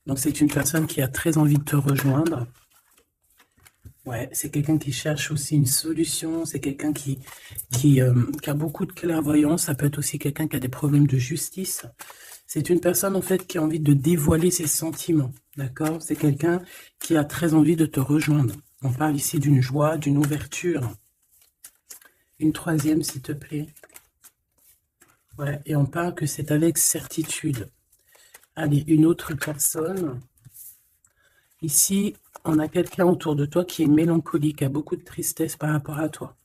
Donc, c'est une personne qui a très envie de te rejoindre. Ouais, c'est quelqu'un qui cherche aussi une solution. C'est quelqu'un qui a beaucoup de clairvoyance. Ça peut être aussi quelqu'un qui a des problèmes de justice. C'est une personne, en fait, qui a envie de dévoiler ses sentiments. D'accord? C'est quelqu'un qui a très envie de te rejoindre. On parle ici d'une joie, d'une ouverture. Une troisième, s'il te plaît. Ouais, et on parle que c'est avec certitude. Allez, une autre personne. Ici, on a quelqu'un autour de toi qui est mélancolique, qui a beaucoup de tristesse par rapport à toi.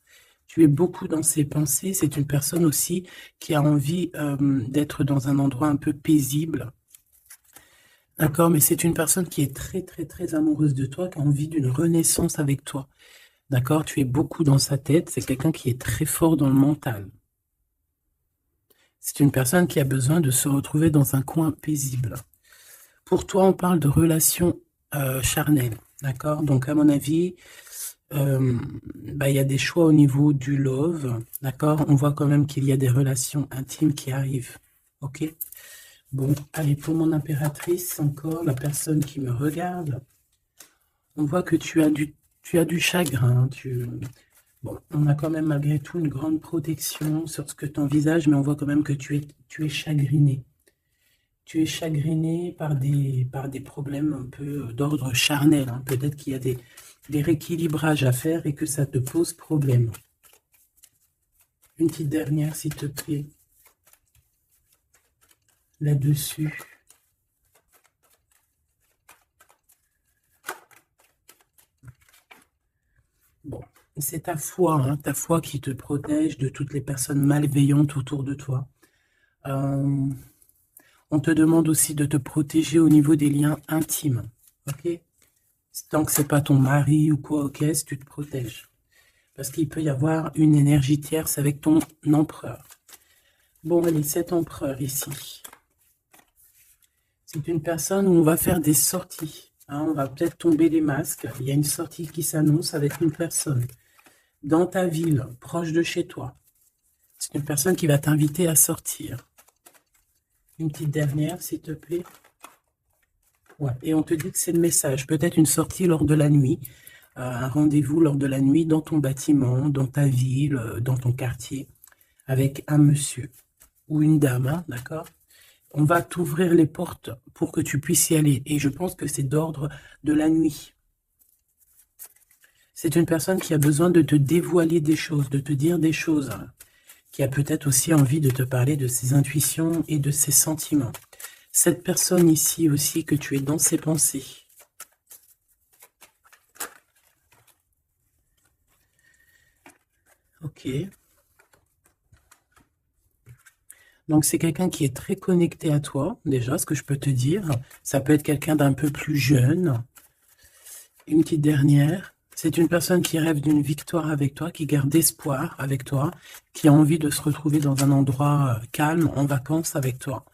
Tu es beaucoup dans ses pensées. C'est une personne aussi qui a envie d'être dans un endroit un peu paisible. D'accord, mais c'est une personne qui est très, très, très amoureuse de toi, qui a envie d'une renaissance avec toi. D'accord, tu es beaucoup dans sa tête. C'est quelqu'un qui est très fort dans le mental. C'est une personne qui a besoin de se retrouver dans un coin paisible. Pour toi, on parle de relations charnelles. D'accord, donc à mon avis, il y a des choix au niveau du love. D'accord, on voit quand même qu'il y a des relations intimes qui arrivent. Ok. Bon, allez, pour mon impératrice, encore, la personne qui me regarde, on voit que tu as du chagrin. Bon, on a quand même malgré tout une grande protection sur ce que tu envisages, mais on voit quand même que tu es chagriné. Tu es chagriné par des problèmes un peu d'ordre charnel, hein. Peut-être qu'il y a des rééquilibrages à faire et que ça te pose problème. Une petite dernière, s'il te plaît. Là-dessus. Bon, c'est ta foi qui te protège de toutes les personnes malveillantes autour de toi. Euh, on te demande aussi de te protéger au niveau des liens intimes. Ok? Tant que c'est pas ton mari ou quoi, ok, si tu te protèges. Parce qu'il peut y avoir une énergie tierce avec ton empereur. Bon, allez, cet empereur ici, c'est une personne où on va faire des sorties. Hein, on va peut-être tomber les masques. Il y a une sortie qui s'annonce avec une personne dans ta ville, proche de chez toi. C'est une personne qui va t'inviter à sortir. Une petite dernière, s'il te plaît. Ouais. Et on te dit que c'est le message. Peut-être une sortie lors de la nuit, un rendez-vous lors de la nuit dans ton bâtiment, dans ta ville, dans ton quartier, avec un monsieur ou une dame, hein, d'accord? On va t'ouvrir les portes pour que tu puisses y aller. Et je pense que c'est d'ordre de la nuit. C'est une personne qui a besoin de te dévoiler des choses, de te dire des choses, hein, qui a peut-être aussi envie de te parler de ses intuitions et de ses sentiments. Cette personne ici aussi, que tu es dans ses pensées. Ok. Donc, c'est quelqu'un qui est très connecté à toi, déjà, ce que je peux te dire. Ça peut être quelqu'un d'un peu plus jeune. Une petite dernière. C'est une personne qui rêve d'une victoire avec toi, qui garde espoir avec toi, qui a envie de se retrouver dans un endroit calme, en vacances avec toi.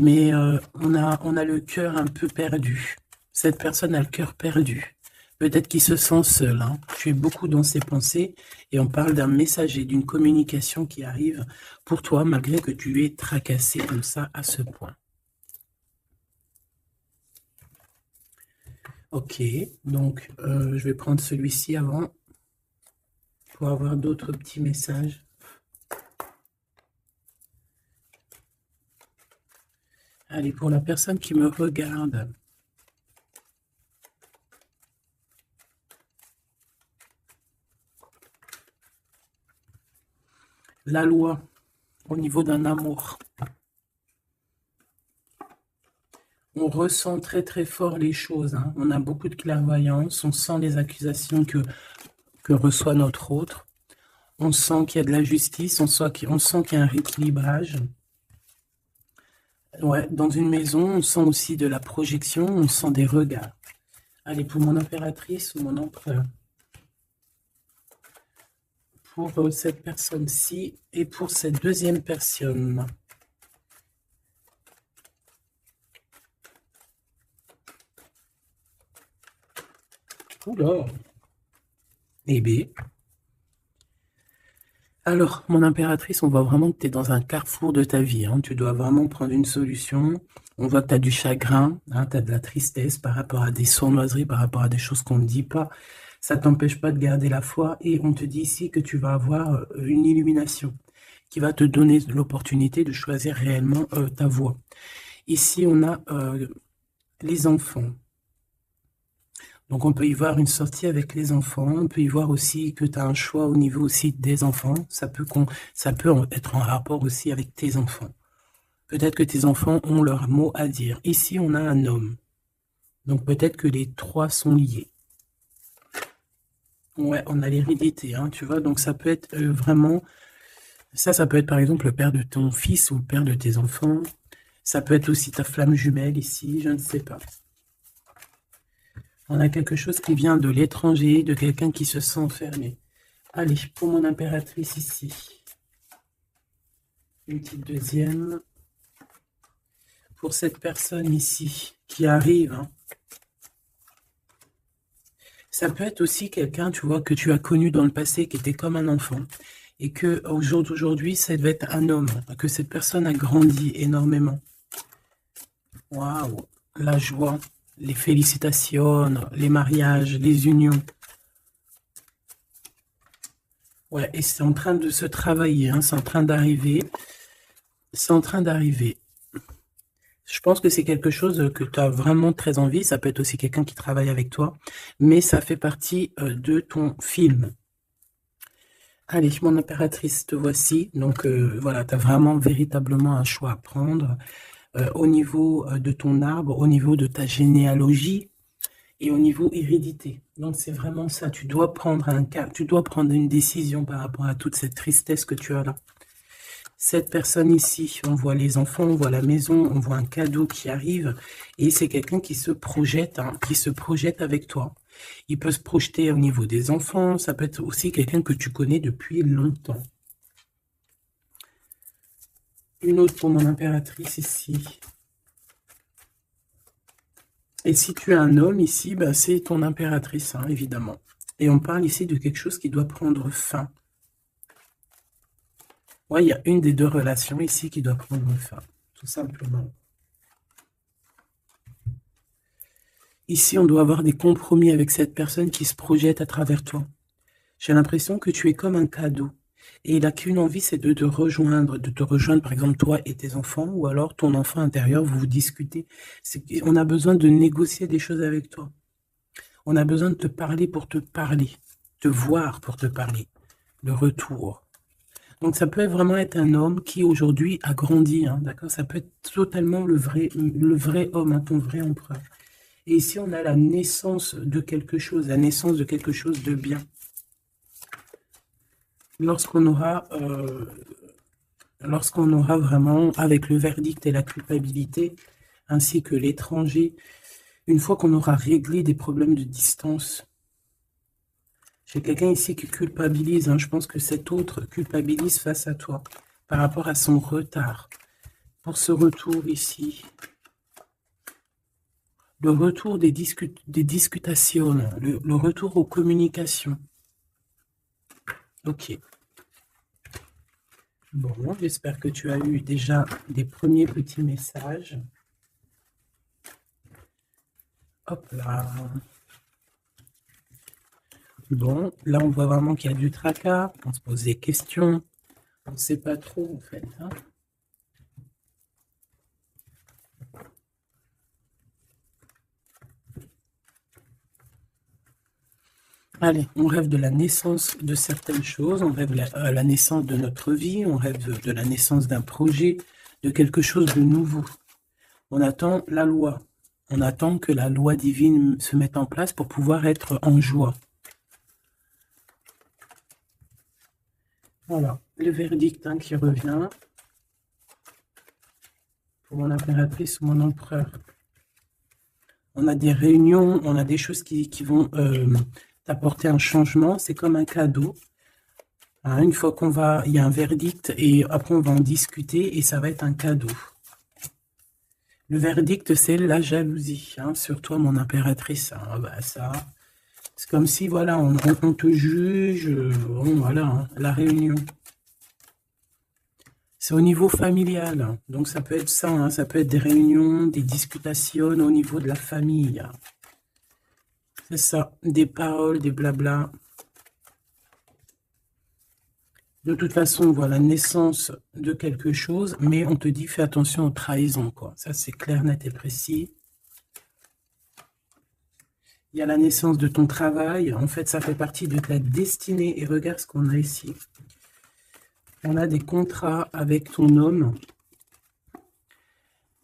Mais on a le cœur un peu perdu. Cette personne a le cœur perdu. Peut-être qu'il se sent seul, hein. Tu es beaucoup dans ses pensées et on parle d'un messager, d'une communication qui arrive pour toi malgré que tu es tracassé comme ça à ce point. Ok, donc je vais prendre celui-ci avant pour avoir d'autres petits messages. Allez, pour la personne qui me regarde, la loi au niveau d'un amour. On ressent très très fort les choses, hein. On a beaucoup de clairvoyance, on sent les accusations que reçoit notre autre. On sent qu'il y a de la justice, on sent qu'il y a un rééquilibrage. Ouais, dans une maison, on sent aussi de la projection, on sent des regards. Allez, pour mon impératrice ou mon empereur. Pour cette personne-ci et pour cette deuxième personne. Oula. Eh bien. Alors, mon impératrice, on voit vraiment que tu es dans un carrefour de ta vie, hein. Tu dois vraiment prendre une solution. On voit que tu as du chagrin, hein, tu as de la tristesse par rapport à des sournoiseries, par rapport à des choses qu'on ne dit pas. Ça t'empêche pas de garder la foi et on te dit ici que tu vas avoir une illumination qui va te donner l'opportunité de choisir réellement ta voie. Ici, on a les enfants. Donc, on peut y voir une sortie avec les enfants. On peut y voir aussi que tu as un choix au niveau aussi des enfants. Ça peut être en rapport aussi avec tes enfants. Peut-être que tes enfants ont leur mot à dire. Ici, on a un homme. Donc, peut-être que les trois sont liés. Ouais, on a l'hérédité, hein, tu vois. Donc, ça peut être vraiment... Ça peut être par exemple le père de ton fils ou le père de tes enfants. Ça peut être aussi ta flamme jumelle ici, je ne sais pas. On a quelque chose qui vient de l'étranger, de quelqu'un qui se sent enfermé. Allez, pour mon impératrice ici. Une petite deuxième. Pour cette personne ici qui arrive. Hein. Ça peut être aussi quelqu'un, tu vois, que tu as connu dans le passé, qui était comme un enfant. Et que au jour d'aujourd'hui, ça devait être un homme. Que cette personne a grandi énormément. Waouh, la joie. Les félicitations, les mariages, les unions. Ouais, et c'est en train de se travailler, hein, c'est en train d'arriver. C'est en train d'arriver. Je pense que c'est quelque chose que tu as vraiment très envie. Ça peut être aussi quelqu'un qui travaille avec toi, mais ça fait partie de ton film. Allez, mon impératrice, te voici. Donc voilà, tu as vraiment véritablement un choix à prendre. Au niveau de ton arbre, au niveau de ta généalogie et au niveau hérédité. Donc c'est vraiment ça, tu dois prendre une décision par rapport à toute cette tristesse que tu as là. Cette personne ici, on voit les enfants, on voit la maison, on voit un cadeau qui arrive et c'est quelqu'un qui se projette, hein, qui se projette avec toi. Il peut se projeter au niveau des enfants, ça peut être aussi quelqu'un que tu connais depuis longtemps. Une autre pour mon impératrice ici. Et si tu es un homme ici, bah, c'est ton impératrice, hein, évidemment. Et on parle ici de quelque chose qui doit prendre fin. Ouais, il y a une des deux relations ici qui doit prendre fin, tout simplement. Ici, on doit avoir des compromis avec cette personne qui se projette à travers toi. J'ai l'impression que tu es comme un cadeau. Et il n'a qu'une envie, c'est de te rejoindre par exemple toi et tes enfants, ou alors ton enfant intérieur, vous discutez. On a besoin de négocier des choses avec toi. On a besoin de te parler pour te parler, te voir pour te parler, le retour. Donc ça peut vraiment être un homme qui aujourd'hui a grandi, hein, d'accord? Ça peut être totalement le vrai homme, hein, ton vrai empereur. Et ici, on a la naissance de quelque chose, la naissance de quelque chose de bien. Lorsqu'on aura vraiment, avec le verdict et la culpabilité, ainsi que l'étranger, une fois qu'on aura réglé des problèmes de distance, j'ai quelqu'un ici qui culpabilise, hein, je pense que cet autre culpabilise face à toi, par rapport à son retard. Pour ce retour ici, le retour des discutations, le retour aux communications. Ok. Bon, j'espère que tu as eu déjà des premiers petits messages. Hop là. Bon, là on voit vraiment qu'il y a du tracas, on se pose des questions, on ne sait pas trop en fait. Hein. Allez, on rêve de la naissance de certaines choses, on rêve la naissance de notre vie, on rêve de la naissance d'un projet, de quelque chose de nouveau. On attend la loi, on attend que la loi divine se mette en place pour pouvoir être en joie. Voilà, le verdict hein, qui revient pour mon impératrice ou mon empereur. On a des réunions, on a des choses qui vont t'apporter un changement. C'est comme un cadeau. Hein, une fois il y a un verdict et après on va en discuter et ça va être un cadeau. Le verdict, c'est la jalousie. Hein, sur toi, mon impératrice. Hein, bah, ça, c'est comme si, voilà, on te juge. Bon, voilà, hein, la réunion. C'est au niveau familial. Donc, ça peut être ça, hein, ça peut être des réunions, des discutations au niveau de la famille. C'est ça, des paroles, des blabla. De toute façon, on voit la naissance de quelque chose, mais on te dit fais attention aux trahisons, quoi. Ça, c'est clair, net et précis. Il y a la naissance de ton travail. En fait, ça fait partie de ta destinée. Et regarde ce qu'on a ici. On a des contrats avec ton homme.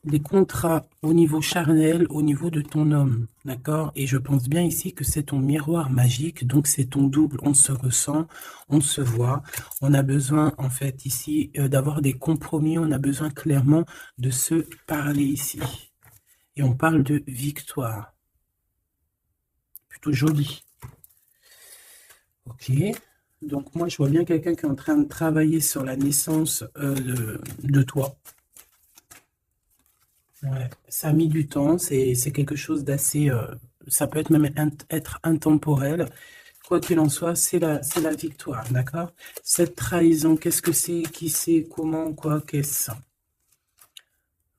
Des contrats au niveau charnel, au niveau de ton homme, d'accord? Et je pense bien ici que c'est ton miroir magique, donc c'est ton double, on se ressent, on se voit, on a besoin en fait ici d'avoir des compromis, on a besoin clairement de se parler ici. Et on parle de victoire. Plutôt joli. Ok, donc moi je vois bien quelqu'un qui est en train de travailler sur la naissance de toi. Ouais, ça a mis du temps, c'est quelque chose d'assez... ça peut être même être intemporel. Quoi qu'il en soit, c'est la victoire, d'accord? Cette trahison, qu'est-ce que c'est? Qui c'est? Comment? Quoi? Qu'est-ce?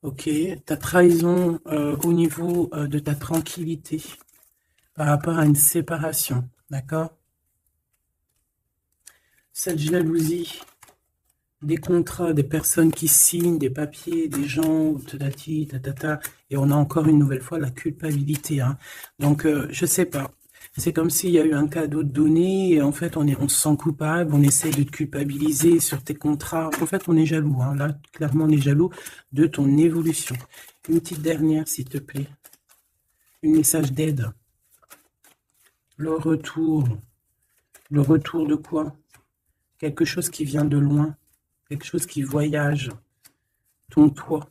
Ok, ta trahison au niveau de ta tranquillité par rapport à une séparation, d'accord? Cette jalousie, des contrats, des personnes qui signent, des papiers, des gens, tatati, tatata, et on a encore une nouvelle fois la culpabilité. Hein. Donc, je sais pas. C'est comme s'il y a eu un cadeau de donné, et en fait, on se sent coupable, on essaie de te culpabiliser sur tes contrats. En fait, on est jaloux. Hein. Là, clairement, on est jaloux de ton évolution. Une petite dernière, s'il te plaît. Un message d'aide. Le retour. Le retour de quoi? Quelque chose qui vient de loin. Quelque chose qui voyage, ton toit,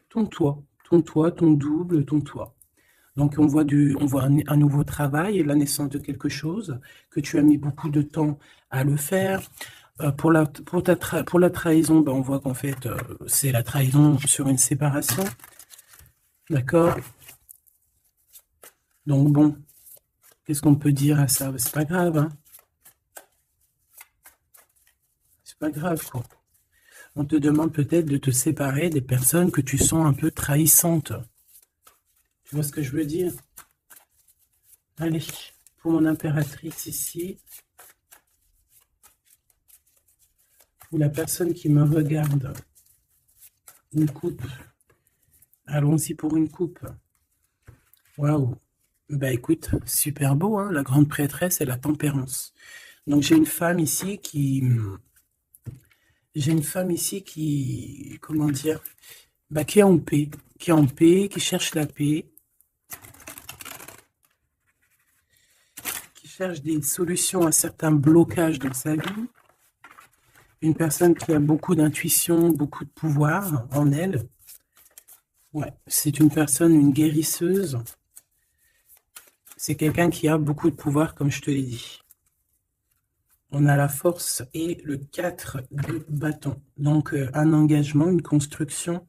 ton toit, ton double, ton toit. Donc on voit un nouveau travail, la naissance de quelque chose, que tu as mis beaucoup de temps à le faire. Pour la trahison, ben, on voit qu'en fait, c'est la trahison sur une séparation. D'accord? Donc bon, qu'est-ce qu'on peut dire à ça? C'est pas grave, hein? Pas grave, quoi. On te demande peut-être de te séparer des personnes que tu sens un peu trahissantes. Tu vois ce que je veux dire? Allez, pour mon impératrice ici, ou la personne qui me regarde, une coupe. Allons-y pour une coupe. Waouh. Bah écoute, super beau, hein, la grande prêtresse et la tempérance. Donc j'ai une femme ici qui... comment dire, bah, qui est en paix, qui cherche la paix, qui cherche des solutions à certains blocages dans sa vie. Une personne qui a beaucoup d'intuition, beaucoup de pouvoir en elle. Ouais, c'est une personne, une guérisseuse. C'est quelqu'un qui a beaucoup de pouvoir, comme je te l'ai dit. On a la force et le 4 de bâton. Donc, un engagement, une construction.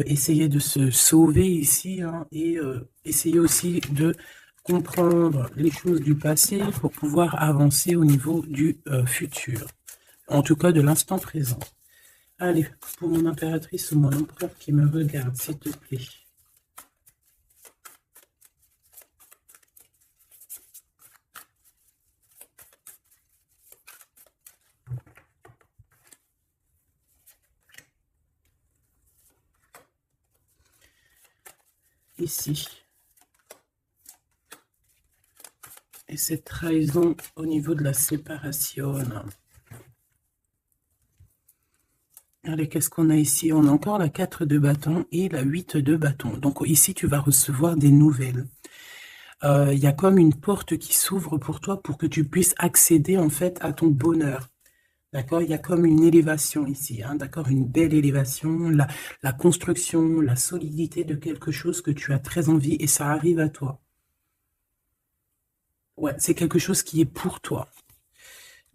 Essayer de se sauver ici, hein, et essayer aussi de comprendre les choses du passé pour pouvoir avancer au niveau du futur. En tout cas, de l'instant présent. Allez, pour mon impératrice ou mon empereur qui me regarde, s'il te plaît. Ici. Et cette trahison au niveau de la séparation. Allez, qu'est-ce qu'on a ici? On a encore la 4 de bâton et la 8 de bâton. Donc ici, tu vas recevoir des nouvelles. Il y a comme une porte qui s'ouvre pour toi pour que tu puisses accéder en fait à ton bonheur. D'accord? Il y a comme une élévation ici, hein, d'accord? Une belle élévation, la construction, la solidité de quelque chose que tu as très envie et ça arrive à toi. Ouais, c'est quelque chose qui est pour toi.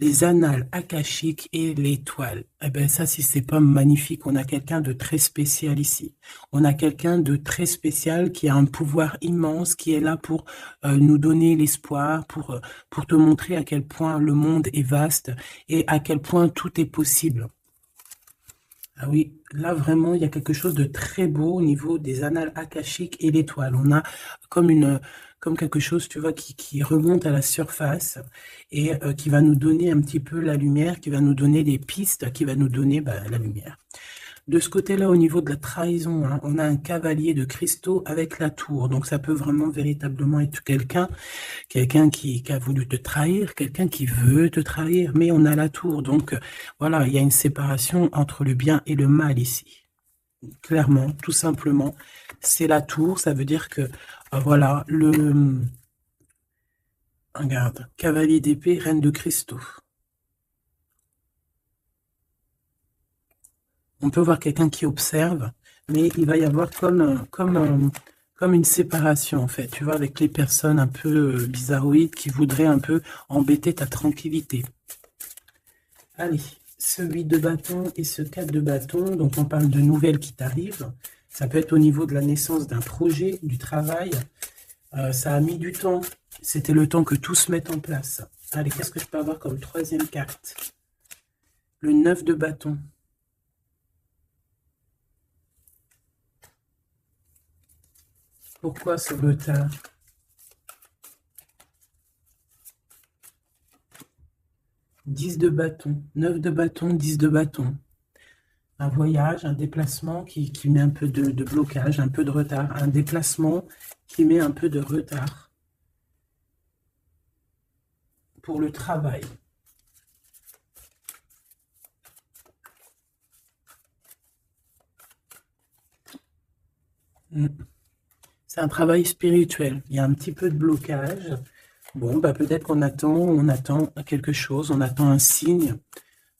Les annales akashiques et l'étoile. Eh bien, ça, si c'est pas magnifique, on a quelqu'un de très spécial ici. On a quelqu'un de très spécial qui a un pouvoir immense, qui est là pour nous donner l'espoir, pour te montrer à quel point le monde est vaste et à quel point tout est possible. Ah oui, là vraiment, il y a quelque chose de très beau au niveau des annales akashiques et l'étoile. On a comme comme quelque chose, tu vois, qui remonte à la surface et qui va nous donner un petit peu la lumière, qui va nous donner des pistes, qui va nous donner bah, la lumière. De ce côté-là, au niveau de la trahison, hein, on a un cavalier de cristaux avec la tour. Donc ça peut vraiment véritablement être quelqu'un qui a voulu te trahir, quelqu'un qui veut te trahir, mais on a la tour. Donc voilà, il y a une séparation entre le bien et le mal ici. Clairement, tout simplement, c'est la tour. Ça veut dire que voilà, regarde, cavalier d'épée, reine de cristaux. On peut voir quelqu'un qui observe, mais il va y avoir comme une séparation, en fait, tu vois, avec les personnes un peu bizarroïdes qui voudraient un peu embêter ta tranquillité. Allez, ce 8 de bâton et ce 4 de bâton, donc on parle de nouvelles qui t'arrivent. Ça peut être au niveau de la naissance d'un projet, du travail. Ça a mis du temps. C'était le temps que tout se mette en place. Allez, qu'est-ce que je peux avoir comme troisième carte? Le 9 de bâton. Pourquoi ce retard? 10 de bâton, 9 de bâton, 10 de bâton. Un voyage, un déplacement qui met un peu de blocage, un peu de retard. Un déplacement qui met un peu de retard pour le travail. C'est un travail spirituel. Il y a un petit peu de blocage. Bon, bah peut-être qu'on attend, on attend quelque chose, on attend un signe.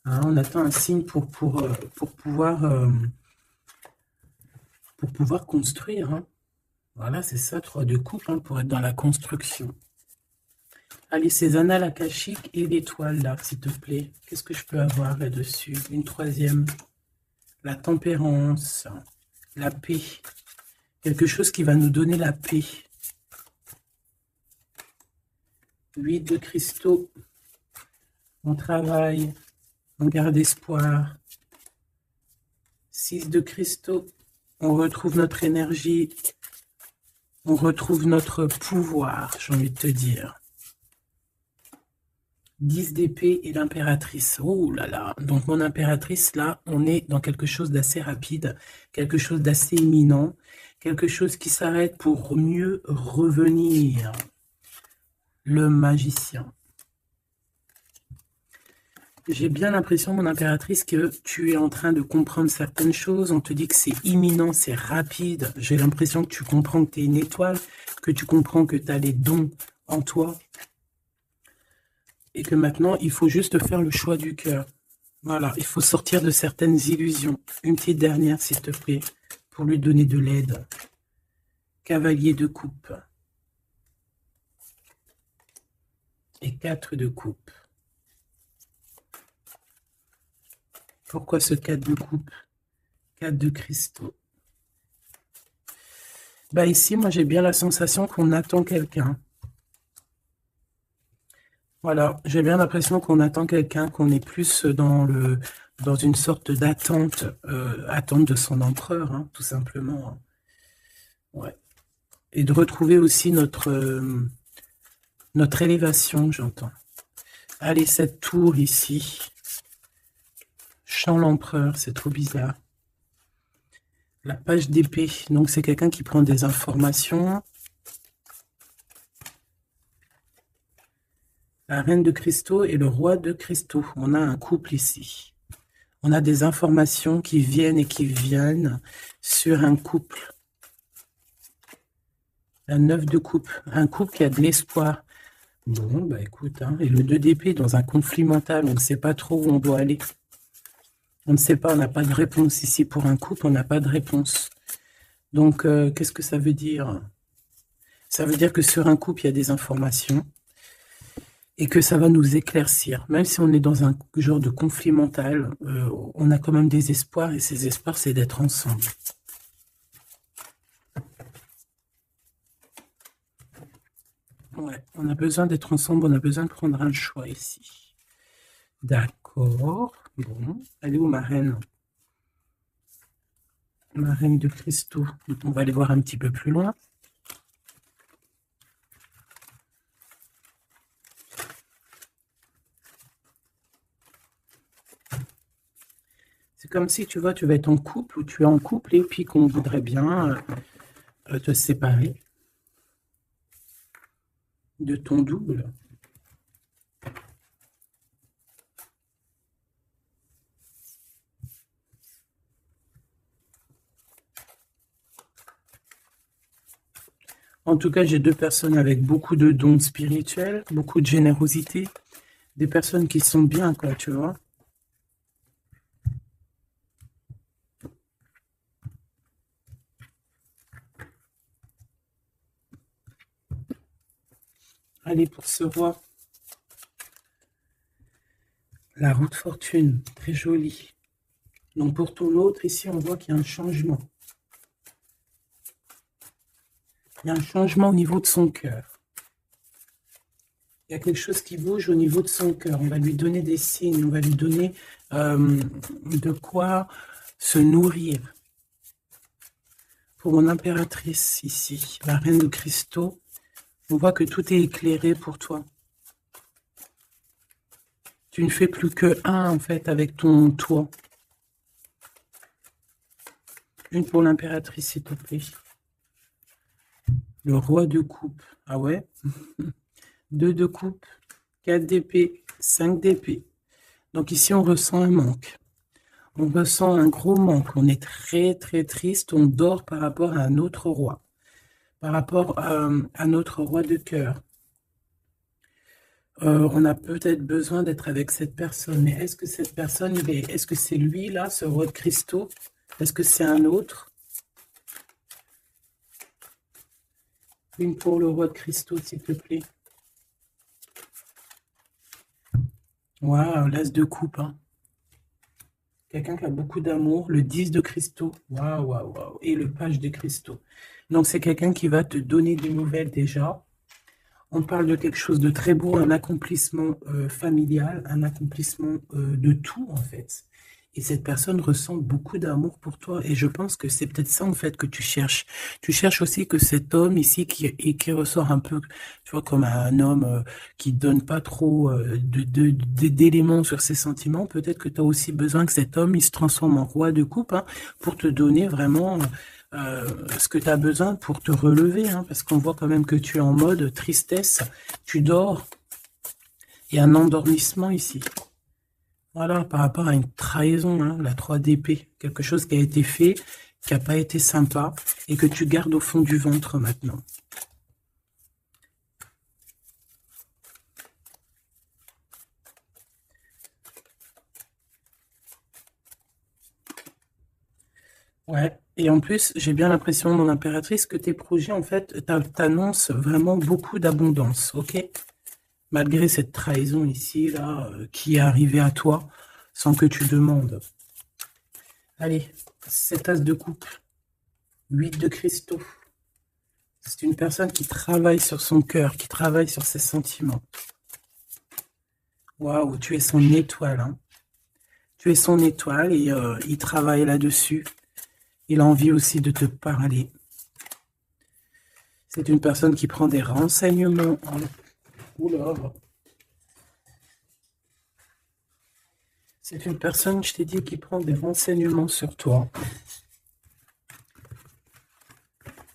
Hein, on attend un signe pour pouvoir construire. Hein. Voilà, c'est ça, 3 de coupe, hein, pour être dans la construction. Allez, ces annales akashiques et l'étoile, là, s'il te plaît. Qu'est-ce que je peux avoir là-dessus? Une troisième. La tempérance, la paix. Quelque chose qui va nous donner la paix. 8 de cristaux. On travaille. On garde espoir. 6 de cristaux. On retrouve notre énergie. On retrouve notre pouvoir, j'ai envie de te dire. 10 d'épée et l'impératrice. Oh là là. Donc mon impératrice, là, on est dans quelque chose d'assez rapide, quelque chose d'assez imminent, quelque chose qui s'arrête pour mieux revenir. Le magicien. J'ai bien l'impression, mon impératrice, que tu es en train de comprendre certaines choses. On te dit que c'est imminent, c'est rapide. J'ai l'impression que tu comprends que tu es une étoile, que tu comprends que tu as les dons en toi. Et que maintenant, il faut juste faire le choix du cœur. Voilà, il faut sortir de certaines illusions. Une petite dernière, s'il te plaît, pour lui donner de l'aide. Cavalier de coupe. Et 4 de coupe. Pourquoi ce 4 de coupe? 4 de cristaux. Bah ici, moi, j'ai bien la sensation qu'on attend quelqu'un. Voilà, j'ai bien l'impression qu'on attend quelqu'un, qu'on est plus dans une sorte d'attente, attente de son empereur, hein, tout simplement. Ouais. Et de retrouver aussi notre élévation, j'entends. Allez, cette tour ici. Chant l'empereur, c'est trop bizarre. La page d'épée, donc c'est quelqu'un qui prend des informations. La reine de cristaux et le roi de cristaux. On a un couple ici. On a des informations qui viennent et qui viennent sur un couple. La 9 de coupe. Un couple qui a de l'espoir. Bon, bah écoute, hein, et le 2 d'épée dans un conflit mental, on ne sait pas trop où on doit aller. On ne sait pas, on n'a pas de réponse ici pour un couple, on n'a pas de réponse. Donc, qu'est-ce que ça veut dire? Ça veut dire que sur un couple, il y a des informations et que ça va nous éclaircir. Même si on est dans un genre de conflit mental, on a quand même des espoirs et ces espoirs, c'est d'être ensemble. Ouais, on a besoin d'être ensemble, on a besoin de prendre un choix ici. D'accord. Bon, elle est où ma reine? La reine de cristaux. On va aller voir un petit peu plus loin. C'est comme si, tu vois, tu vas être en couple ou tu es en couple et puis qu'on voudrait bien te séparer de ton double. En tout cas, j'ai deux personnes avec beaucoup de dons spirituels, beaucoup de générosité, des personnes qui sont bien, quoi, tu vois. Allez, pour ce roi, la roue de fortune, très jolie. Donc pour ton autre, ici, on voit qu'il y a un changement. Il y a un changement au niveau de son cœur. Il y a quelque chose qui bouge au niveau de son cœur. On va lui donner des signes, on va lui donner de quoi se nourrir. Pour mon impératrice ici, la reine de cristaux, on voit que tout est éclairé pour toi. Tu ne fais plus que un, en fait, avec ton toit. Une pour l'impératrice, s'il te plaît. Le roi de coupe. Ah ouais? 2 de coupe, 4 d'épée, 5 d'épée. Donc ici, on ressent un manque. On ressent un gros manque. On est très, très triste. On dort par rapport à un autre roi. Par rapport à notre roi de cœur. On a peut-être besoin d'être avec cette personne. Mais est-ce que cette personne, est-ce que c'est lui, là, ce roi de cristaux? Est-ce que c'est un autre? Une pour le roi de cristaux, s'il te plaît. Waouh, l'as de coupe. Hein. Quelqu'un qui a beaucoup d'amour. Le 10 de cristaux. Waouh, waouh, waouh. Et le page de cristaux. Donc, c'est quelqu'un qui va te donner des nouvelles déjà. On parle de quelque chose de très beau, un accomplissement familial, un accomplissement de tout, en fait. Et cette personne ressent beaucoup d'amour pour toi. Et je pense que c'est peut-être ça, en fait, que tu cherches. Tu cherches aussi que cet homme ici, qui ressort un peu, tu vois, comme un homme qui donne pas trop d'éléments sur ses sentiments, peut-être que tu as aussi besoin que cet homme, il se transforme en roi de coupe, hein, pour te donner vraiment ce que tu as besoin pour te relever, hein, parce qu'on voit quand même que tu es en mode tristesse, tu dors, il y a un endormissement ici. Voilà, par rapport à une trahison, hein, la 3 d'épée, quelque chose qui a été fait, qui n'a pas été sympa, et que tu gardes au fond du ventre maintenant. Ouais, et en plus, j'ai bien l'impression, mon impératrice, que tes projets, en fait, t'annoncent vraiment beaucoup d'abondance, ok? Malgré cette trahison ici, là, qui est arrivée à toi, sans que tu demandes. Allez, 7 as de coupe, 8 de cristaux. C'est une personne qui travaille sur son cœur, qui travaille sur ses sentiments. Waouh, tu es son étoile, hein. Tu es son étoile et il travaille là-dessus. Il a envie aussi de te parler. C'est une personne qui prend des renseignements. Oula. C'est une personne, je t'ai dit, qui prend des renseignements sur toi.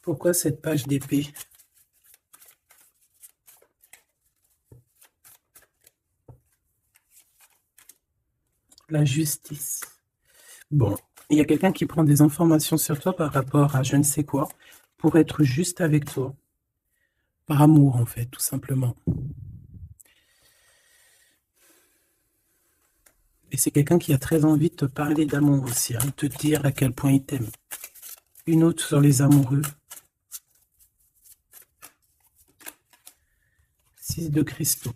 Pourquoi cette page d'épée? La justice. Bon, il y a quelqu'un qui prend des informations sur toi par rapport à je ne sais quoi, pour être juste avec toi. Par amour, en fait, tout simplement. Et c'est quelqu'un qui a très envie de te parler d'amour aussi, hein, de te dire à quel point il t'aime. Une autre sur les amoureux. 6 de cristaux.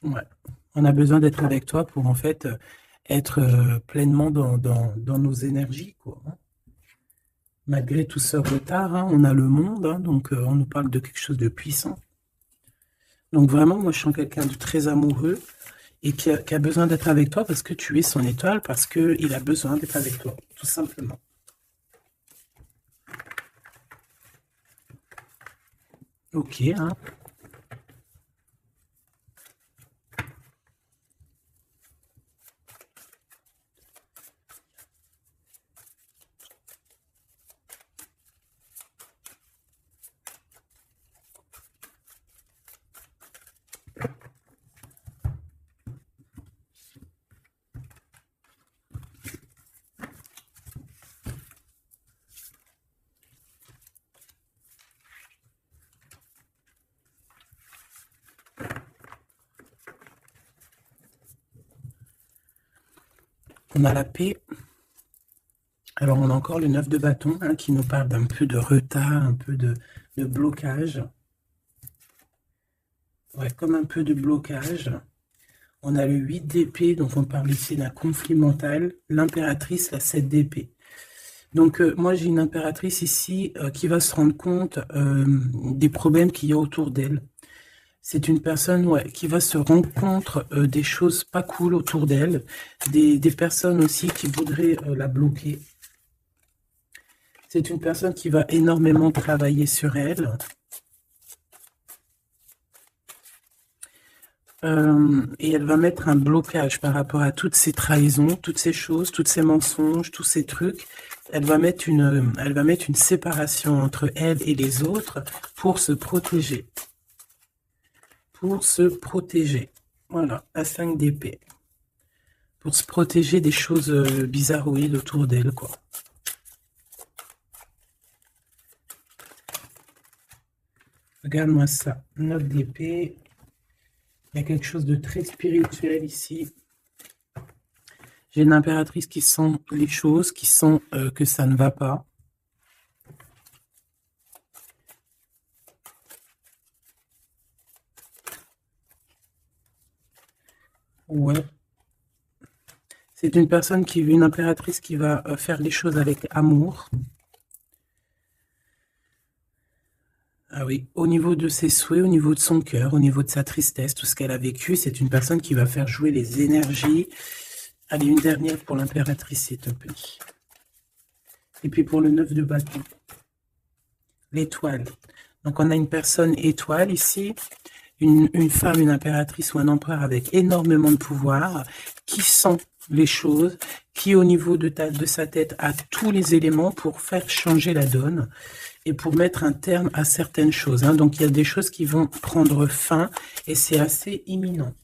Ouais. On a besoin d'être avec toi pour, en fait, être pleinement dans nos énergies, quoi. Malgré tout ce retard, hein, on a le monde, hein, donc on nous parle de quelque chose de puissant. Donc vraiment, moi, je sens quelqu'un de très amoureux et qui a besoin d'être avec toi parce que tu es son étoile, parce qu'il a besoin d'être avec toi, tout simplement. Ok, hein. On a la paix. Alors, on a encore le 9 de bâton hein, qui nous parle d'un peu de retard, un peu de blocage. Ouais, comme un peu de blocage. On a le 8 d'épée, donc on parle ici d'un conflit mental. L'impératrice, la 7 d'épée. Donc, moi, j'ai une impératrice ici qui va se rendre compte des problèmes qu'il y a autour d'elle. C'est une personne qui va se rendre compte des choses pas cool autour d'elle, des personnes aussi qui voudraient la bloquer. C'est une personne qui va énormément travailler sur elle. Et elle va mettre un blocage par rapport à toutes ces trahisons, toutes ces choses, tous ces mensonges, tous ces trucs. Elle va mettre une séparation entre elle et les autres pour se protéger. Pour se protéger. Voilà, la 5 d'épée. Pour se protéger des choses bizarroïdes autour d'elle, quoi. Regarde-moi ça. 9 d'épée. Il y a quelque chose de très spirituel ici. J'ai une impératrice qui sent les choses, qui sent que ça ne va pas. Ouais. C'est une personne une impératrice qui va faire les choses avec amour. Ah oui, au niveau de ses souhaits, au niveau de son cœur, au niveau de sa tristesse, tout ce qu'elle a vécu, c'est une personne qui va faire jouer les énergies. Allez, une dernière pour l'impératrice, s'il te plaît. Et puis pour le 9 de bâton. L'étoile. Donc on a une personne étoile ici, une femme, une impératrice ou un empereur avec énormément de pouvoir, qui sent les choses, qui au niveau de sa tête a tous les éléments pour faire changer la donne et pour mettre un terme à certaines choses. Hein. Donc il y a des choses qui vont prendre fin et c'est assez imminent.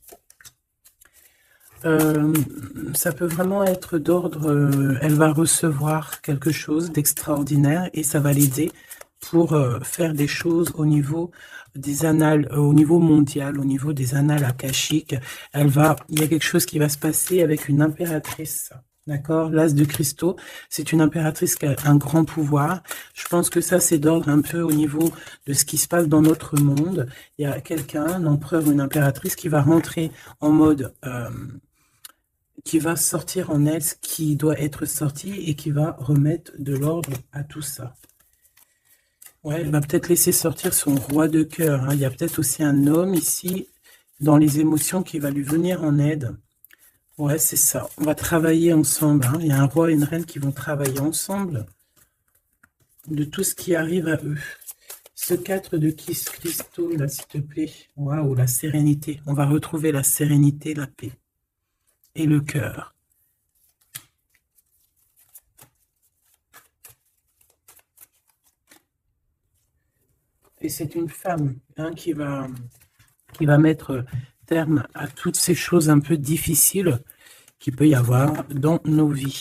Ça peut vraiment être d'ordre, elle va recevoir quelque chose d'extraordinaire et ça va l'aider pour faire des choses au niveau des annales, au niveau mondial, au niveau des annales akashiques. Il y a quelque chose qui va se passer avec une impératrice. D'accord, l'as de cristaux, c'est une impératrice qui a un grand pouvoir. Je pense que ça, c'est d'ordre un peu au niveau de ce qui se passe dans notre monde. Il y a quelqu'un, un empereur ou une impératrice, qui va rentrer en mode... qui va sortir en elle ce qui doit être sorti et qui va remettre de l'ordre à tout ça. Ouais, elle va peut-être laisser sortir son roi de cœur. Hein. Il y a peut-être aussi un homme ici, dans les émotions, qui va lui venir en aide. Ouais, c'est ça. On va travailler ensemble. Hein. Il y a un roi et une reine qui vont travailler ensemble de tout ce qui arrive à eux. Ce 4 de cristaux, là, s'il te plaît. Waouh, la sérénité. On va retrouver la sérénité, la paix et le cœur. Et c'est une femme hein, qui va mettre terme à toutes ces choses un peu difficiles qu'il peut y avoir dans nos vies.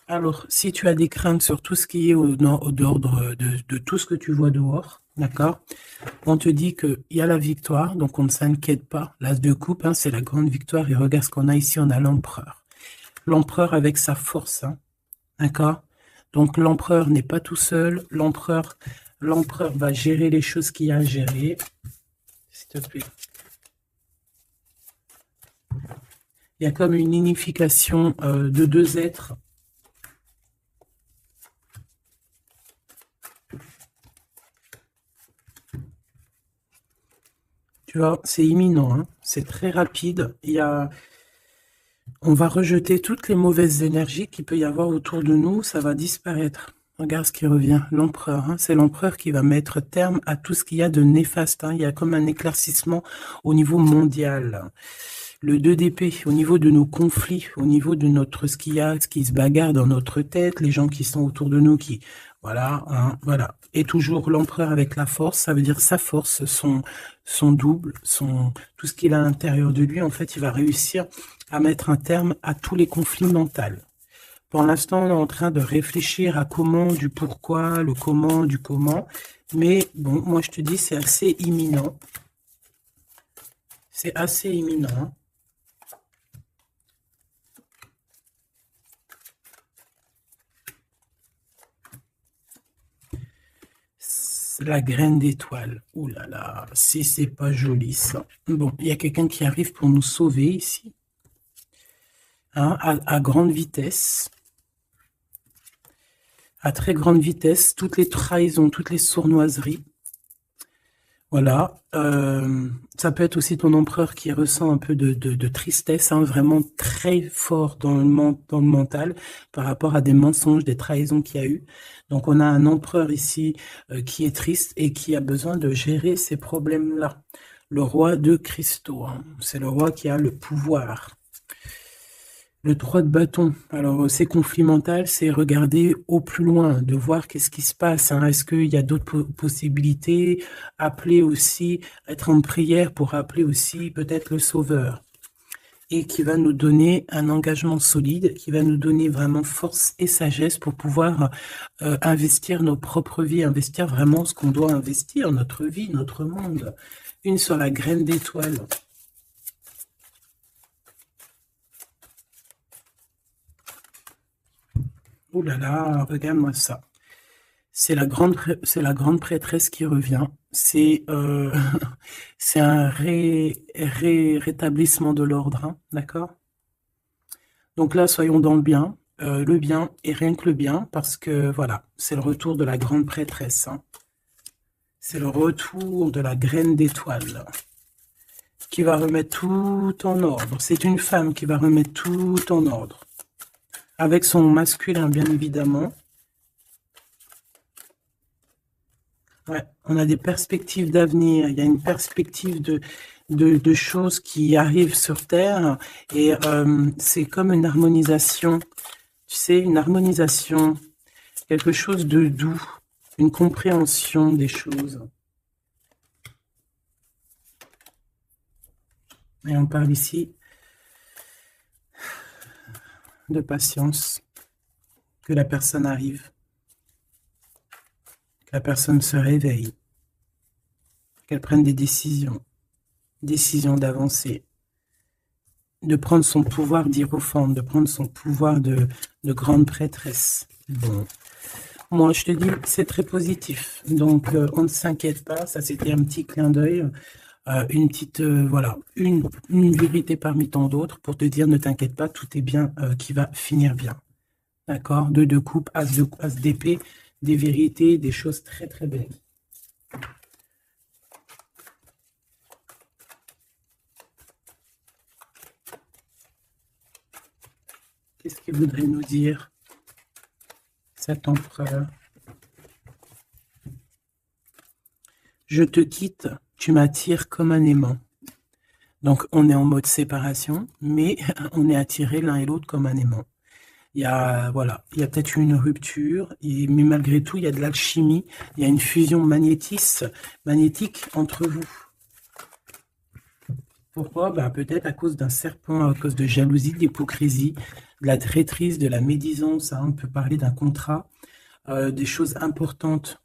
Alors, si tu as des craintes sur tout ce qui est d'ordre de tout ce que tu vois dehors, d'accord, on te dit qu'il y a la victoire, donc on ne s'inquiète pas. L'as de coupe, hein, c'est la grande victoire. Et regarde ce qu'on a ici, on a l'empereur. L'empereur avec sa force, hein, d'accord. Donc l'empereur n'est pas tout seul. L'empereur va gérer les choses qu'il y a à gérer. S'il te plaît. Il y a comme une unification de deux êtres. Tu vois, c'est imminent, hein, c'est très rapide. On va rejeter toutes les mauvaises énergies qu'il peut y avoir autour de nous, ça va disparaître. Regarde ce qui revient, l'empereur. Hein, c'est l'empereur qui va mettre terme à tout ce qu'il y a de néfaste. Hein. Il y a comme un éclaircissement au niveau mondial. Le 2 d'épée, au niveau de nos conflits, au niveau de notre ce qu'il y a, ce qui se bagarre dans notre tête, les gens qui sont autour de nous, qui voilà, hein, voilà. Et toujours l'empereur avec la force, ça veut dire sa force, son double, tout ce qu'il a à l'intérieur de lui. En fait, il va réussir à mettre un terme à tous les conflits mentaux. Pour l'instant, on est en train de réfléchir à comment, du pourquoi, le comment, du comment. Mais bon, moi je te dis, c'est assez imminent. C'est assez imminent. La graine d'étoile. Ouh là là, si c'est pas joli ça. Bon, il y a quelqu'un qui arrive pour nous sauver ici. Hein, à grande vitesse. À très grande vitesse, toutes les trahisons, toutes les sournoiseries. Voilà, ça peut être aussi ton empereur qui ressent un peu de tristesse, hein, vraiment très fort dans le mental par rapport à des mensonges, des trahisons qu'il y a eu. Donc on a un empereur ici qui est triste et qui a besoin de gérer ces problèmes-là. Le roi de cristaux, hein, c'est le roi qui a le pouvoir. Le 3 de bâton, alors ces conflits mentaux, c'est regarder au plus loin, de voir qu'est-ce qui se passe. Hein. Est-ce qu'il y a d'autres possibilités? Appeler aussi, être en prière pour appeler aussi peut-être le Sauveur. Et qui va nous donner un engagement solide, qui va nous donner vraiment force et sagesse pour pouvoir investir nos propres vies, investir vraiment ce qu'on doit investir, notre vie, notre monde. Une sur la graine d'étoile. Oh là là, regarde-moi ça. C'est la grande prêtresse qui revient. C'est c'est un rétablissement de l'ordre, hein, d'accord? Donc là, soyons dans le bien et rien que le bien, parce que voilà, c'est le retour de la grande prêtresse. Hein. C'est le retour de la graine d'étoile qui va remettre tout en ordre. C'est une femme qui va remettre tout en ordre. Avec son masculin, bien évidemment. Ouais, on a des perspectives d'avenir, il y a une perspective de choses qui arrivent sur Terre, et c'est comme une harmonisation, tu sais, une harmonisation, quelque chose de doux, une compréhension des choses. Et on parle ici de patience, que la personne arrive, que la personne se réveille, qu'elle prenne des décisions d'avancer, de prendre son pouvoir d'hiérophante, de prendre son pouvoir de grande prêtresse. Bon, moi je te dis, c'est très positif, donc on ne s'inquiète pas, ça c'était un petit clin d'œil, une petite, voilà, une vérité parmi tant d'autres pour te dire, ne t'inquiète pas, tout est bien, qui va finir bien. D'accord? Deux de coupe, as d'épée, des vérités, des choses très très belles. Qu'est-ce qu'il voudrait nous dire, cet empereur? Je te quitte, tu m'attires comme un aimant. Donc, on est en mode séparation, mais on est attirés l'un et l'autre comme un aimant. Il y a, voilà, il y a peut-être eu une rupture, mais malgré tout, il y a de l'alchimie, il y a une fusion magnétique entre vous. Pourquoi? Ben, peut-être à cause d'un serpent, à cause de jalousie, d'hypocrisie, de la traîtrise, de la médisance. Hein, on peut parler d'un contrat, des choses importantes,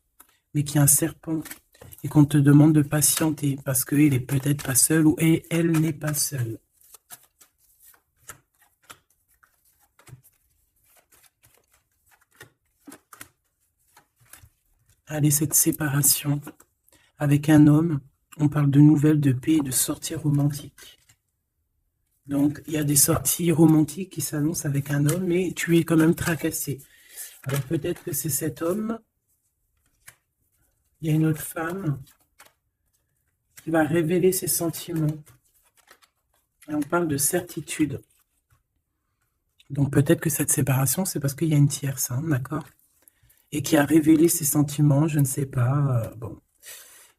mais qu'il y a un serpent et qu'on te demande de patienter parce qu'il n'est peut-être pas seul ou elle n'est pas seule. Allez, cette séparation avec un homme, on parle de nouvelles, de paix, de sorties romantiques. Donc, il y a des sorties romantiques qui s'annoncent avec un homme, mais tu es quand même tracassé. Alors, peut-être que c'est cet homme. Il y a une autre femme qui va révéler ses sentiments. Et on parle de certitude. Donc peut-être que cette séparation, c'est parce qu'il y a une tierce, hein, d'accord? Et qui a révélé ses sentiments, je ne sais pas. Bon.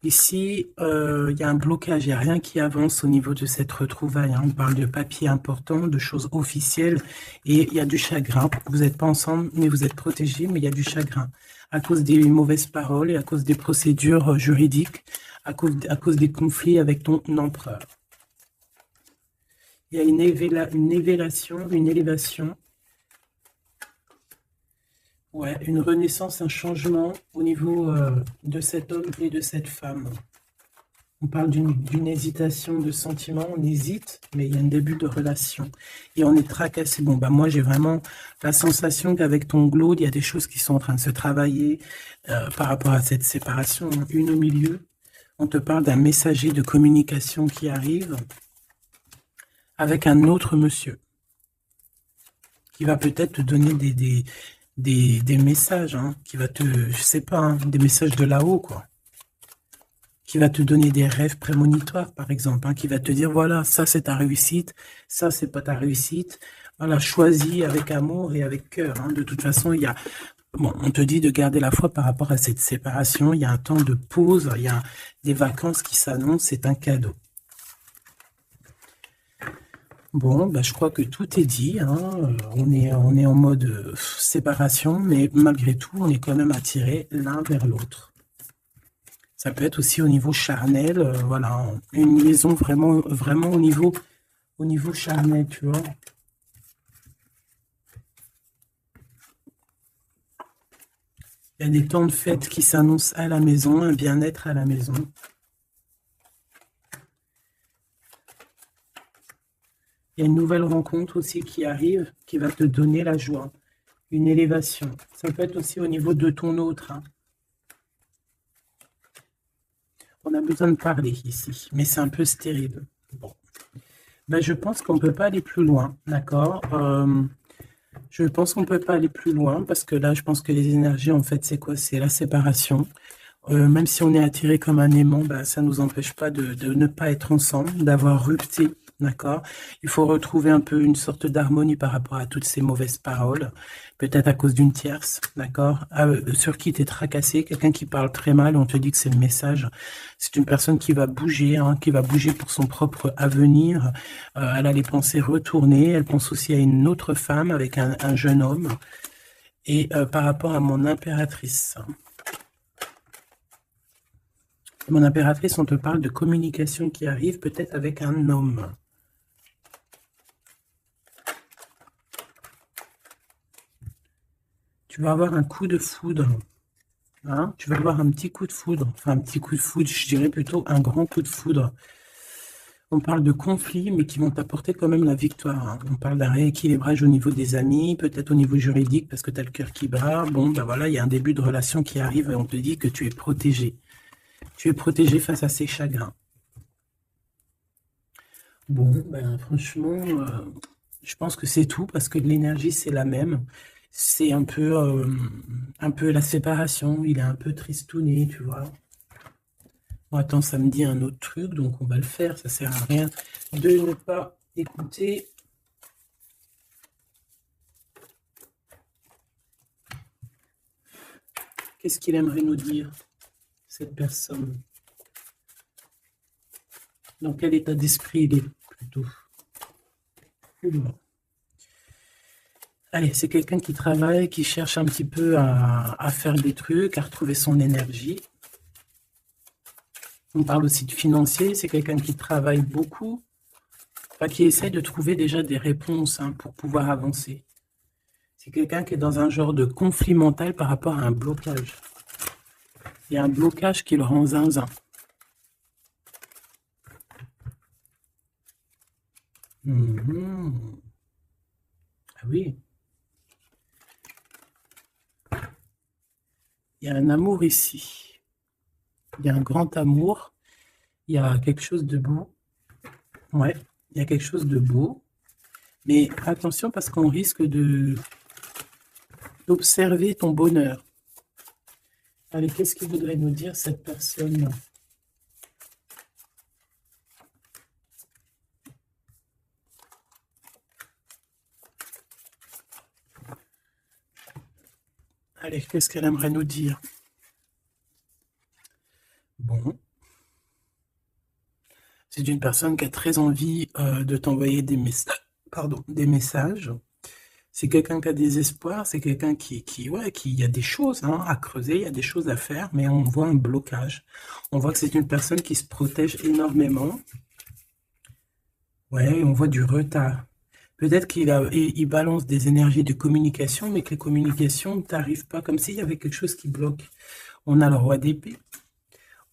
Ici, il y a un blocage, il n'y a rien qui avance au niveau de cette retrouvaille, hein. On parle de papiers importants, de choses officielles, et il y a du chagrin. Vous n'êtes pas ensemble, mais vous êtes protégés, mais il y a du chagrin. À cause des mauvaises paroles et à cause des procédures juridiques, à cause des conflits avec ton empereur. Il y a une élévation. Ouais, une renaissance, un changement au niveau de cet homme et de cette femme. On parle d'une hésitation de sentiment, on hésite, mais il y a un début de relation. Et on est tracassé. Bon, bah moi, j'ai vraiment la sensation qu'avec ton glaude, il y a des choses qui sont en train de se travailler par rapport à cette séparation. Une au milieu, on te parle d'un messager de communication qui arrive avec un autre monsieur qui va peut-être te donner des messages, hein, qui va te, je sais pas, hein, des messages de là-haut, quoi. Qui va te donner des rêves prémonitoires, par exemple, hein, qui va te dire, voilà, ça c'est ta réussite, ça c'est pas ta réussite. Voilà, choisis avec amour et avec cœur, hein. De toute façon, il y a, bon, on te dit de garder la foi par rapport à cette séparation. Il y a un temps de pause, il y a des vacances qui s'annoncent, c'est un cadeau. Bon, bah, je crois que tout est dit, hein. On est en mode séparation, mais malgré tout, on est quand même attirés l'un vers l'autre. Ça peut être aussi au niveau charnel, voilà, une liaison vraiment, vraiment au niveau charnel, tu vois. Il y a des temps de fête qui s'annoncent à la maison, un bien-être à la maison. Il y a une nouvelle rencontre aussi qui arrive, qui va te donner la joie, une élévation. Ça peut être aussi au niveau de ton autre, hein. On a besoin de parler ici, mais c'est un peu stérile. Bon. Ben, je pense qu'on ne peut pas aller plus loin, d'accord? Je pense qu'on ne peut pas aller plus loin parce que là, je pense que les énergies, en fait, c'est quoi? C'est la séparation. Même si on est attiré comme un aimant, bah, ça ne nous empêche pas de ne pas être ensemble, d'avoir rupté, d'accord? Il faut retrouver un peu une sorte d'harmonie par rapport à toutes ces mauvaises paroles, peut-être à cause d'une tierce, d'accord? Sur qui tu es tracassé, quelqu'un qui parle très mal, on te dit que c'est le message. C'est une personne qui va bouger, hein, qui va bouger pour son propre avenir. Elle a les pensées retournées, elle pense aussi à une autre femme avec un jeune homme. Et par rapport à mon impératrice, mon impératrice, on te parle de communication qui arrive peut-être avec un homme. Tu vas avoir un coup de foudre. Hein, tu vas avoir un petit coup de foudre. Enfin, un petit coup de foudre, je dirais plutôt un grand coup de foudre. On parle de conflits, mais qui vont t'apporter quand même la victoire, hein. On parle d'un rééquilibrage au niveau des amis, peut-être au niveau juridique, parce que tu as le cœur qui bat. Bon, ben voilà, il y a un début de relation qui arrive et on te dit que tu es protégé. Tu es protégé face à ces chagrins. Bon, ben franchement, je pense que c'est tout parce que l'énergie, c'est la même. C'est un peu la séparation. Il est un peu tristouné, tu vois. Bon, attends, ça me dit un autre truc, donc on va le faire. Ça sert à rien de ne pas écouter. Qu'est-ce qu'il aimerait nous dire, cette personne? Dans quel état d'esprit il est, plutôt? Oula. Allez, c'est quelqu'un qui travaille, qui cherche un petit peu à faire des trucs, à retrouver son énergie. On parle aussi de financier, c'est quelqu'un qui travaille beaucoup, enfin, qui essaie de trouver déjà des réponses, hein, pour pouvoir avancer. C'est quelqu'un qui est dans un genre de conflit mental par rapport à un blocage. Il y a un blocage qui le rend zinzin. Mhm. Ah oui. Il y a un amour ici. Il y a un grand amour. Il y a quelque chose de beau. Ouais, il y a quelque chose de beau. Mais attention parce qu'on risque d'observer ton bonheur. Allez, qu'est-ce qu'il voudrait nous dire cette personne? Allez, qu'est-ce qu'elle aimerait nous dire? Bon, c'est une personne qui a très envie de t'envoyer des messages. Pardon, des messages. C'est quelqu'un qui a des espoirs, c'est quelqu'un ouais, qui, il y a des choses hein, à creuser, il y a des choses à faire, mais on voit un blocage. On voit que c'est une personne qui se protège énormément. Ouais, on voit du retard. Peut-être il balance des énergies de communication, mais que les communications ne t'arrivent pas, comme s'il y avait quelque chose qui bloque. On a le roi d'épée,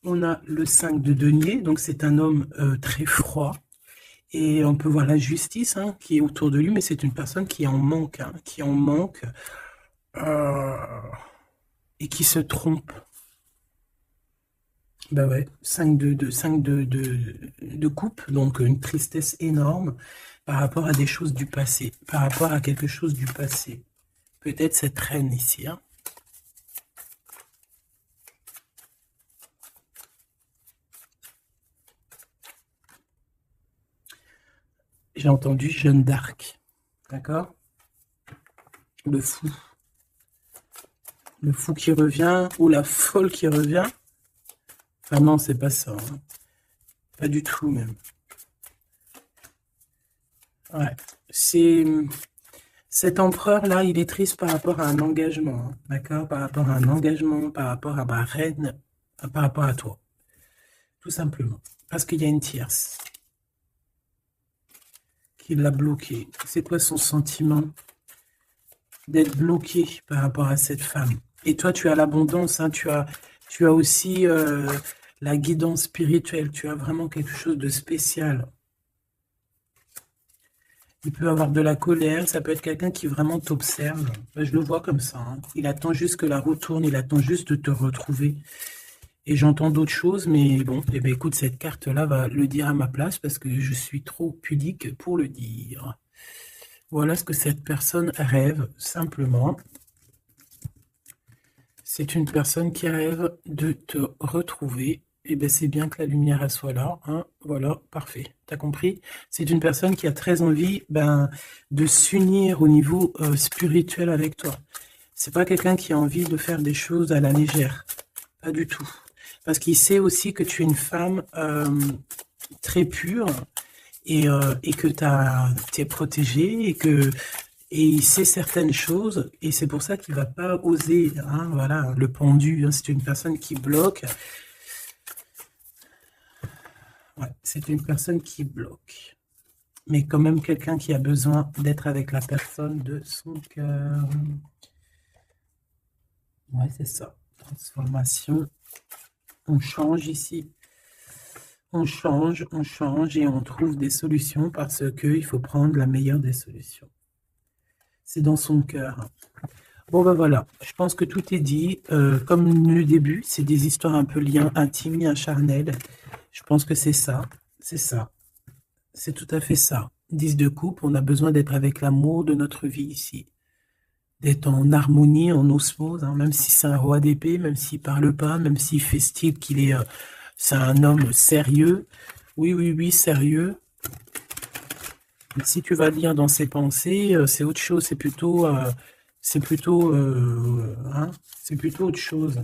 on a le 5 de denier, donc c'est un homme très froid. Et on peut voir la justice hein, qui est autour de lui, mais c'est une personne qui en manque, hein, qui en manque euh, et qui se trompe. Bah ouais, 5 de coupe, donc une tristesse énorme par rapport à des choses du passé, par rapport à quelque chose du passé. Peut-être cette reine ici. Hein. J'ai entendu Jeanne d'Arc, d'accord? Le fou. Le fou qui revient, ou la folle qui revient. Enfin non, c'est pas ça. Hein. Pas du tout même. Ouais. Cet empereur-là, il est triste par rapport à un engagement, hein, d'accord? Par rapport à un engagement, par rapport à ma reine, par rapport à toi. Tout simplement. Parce qu'il y a une tierce qui l'a bloqué. C'est quoi son sentiment d'être bloqué par rapport à cette femme? Et toi, tu as l'abondance, hein, tu as aussi la guidance spirituelle, tu as vraiment quelque chose de spécial. Il peut avoir de la colère, ça peut être quelqu'un qui vraiment t'observe. Je le vois comme ça. Hein. Il attend juste que la roue tourne, il attend juste de te retrouver. Et j'entends d'autres choses, mais bon, eh bien, écoute, cette carte-là va le dire à ma place parce que je suis trop pudique pour le dire. Voilà ce que cette personne rêve, simplement. C'est une personne qui rêve de te retrouver. Et bien, c'est bien que la lumière elle soit là. Hein. Voilà, parfait. T'as compris? C'est une personne qui a très envie de s'unir au niveau spirituel avec toi. C'est pas quelqu'un qui a envie de faire des choses à la légère. Pas du tout. Parce qu'il sait aussi que tu es une femme très pure et que tu es protégée et il sait certaines choses et c'est pour ça qu'il va pas oser. Hein, voilà, le pendu, hein, c'est une personne qui bloque. Ouais, c'est une personne qui bloque. Mais quand même quelqu'un qui a besoin d'être avec la personne de son cœur. Ouais, c'est ça. Transformation. On change ici. On change et on trouve des solutions parce qu'il faut prendre la meilleure des solutions. C'est dans son cœur. Bon, ben voilà, je pense que tout est dit. Comme le début, c'est des histoires un peu liens intimes, liens charnels. Je pense que c'est ça. C'est ça. C'est tout à fait ça. 10 de coupe, on a besoin d'être avec l'amour de notre vie ici. D'être en harmonie, en osmose, hein, même si c'est un roi d'épée, même s'il parle pas, même s'il fait style qu'il est... c'est un homme sérieux. Oui, oui, oui, sérieux. Mais si tu vas lire dans ses pensées, c'est autre chose. C'est plutôt, hein, c'est plutôt autre chose.